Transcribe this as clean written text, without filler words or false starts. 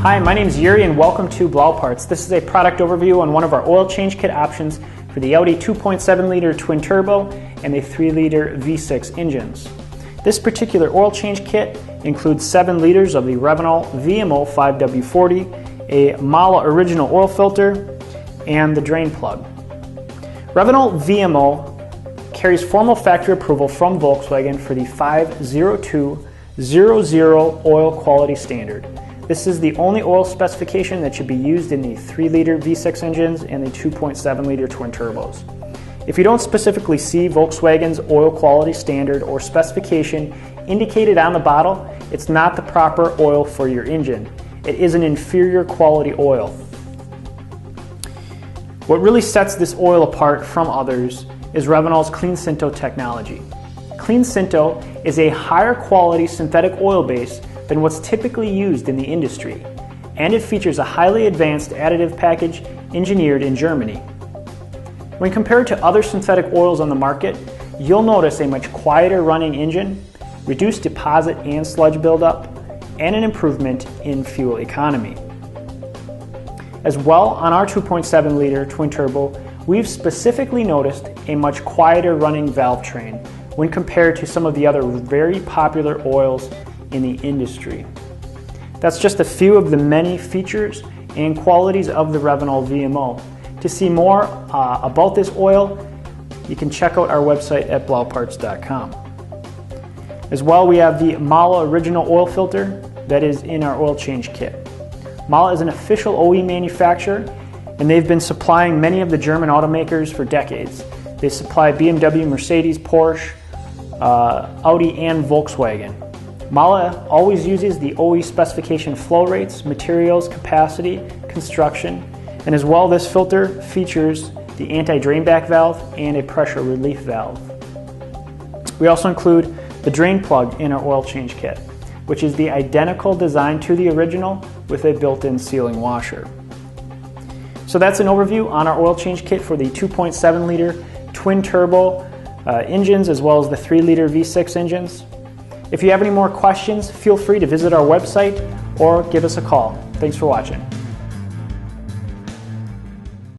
Hi, my name is Yuri and welcome to BLAU Parts. This is a product overview on one of our oil change kit options for the Audi 2.7 liter twin turbo and the 3 liter V6 engines. This particular oil change kit includes 7 liters of the Revenol VMO 5W40, a MALA original oil filter, and the drain plug. Revenol VMO carries formal factory approval from Volkswagen for the 50200 oil quality standard. This is the only oil specification that should be used in the 3 liter V6 engines and the 2.7 liter twin turbos. If you don't specifically see Volkswagen's oil quality standard or specification indicated on the bottle, it's not the proper oil for your engine. It is an inferior quality oil. What really sets this oil apart from others is Revenol's Clean Cinto technology. Clean Cinto is a higher quality synthetic oil base than what's typically used in the industry, and it features a highly advanced additive package engineered in Germany. When compared to other synthetic oils on the market, you'll notice a much quieter running engine, reduced deposit and sludge buildup, and an improvement in fuel economy. As well, on our 2.7 liter twin turbo, we've specifically noticed a much quieter running valve train when compared to some of the other very popular oils in the industry. That's just a few of the many features and qualities of the Revenol VMO. To see more about this oil, you can check out our website at blauparts.com. As well, we have the MALA original oil filter that is in our oil change kit. MALA is an official OE manufacturer, and they've been supplying many of the German automakers for decades. They supply BMW, Mercedes, Porsche, Audi, and Volkswagen. MALA always uses the OE specification flow rates, materials, capacity, construction, and as well this filter features the anti-drain back valve and a pressure relief valve. We also include the drain plug in our oil change kit, which is the identical design to the original with a built-in sealing washer. So that's an overview on our oil change kit for the 2.7 liter twin turbo engines as well as the 3 liter V6 engines. If you have any more questions, feel free to visit our website or give us a call. Thanks for watching.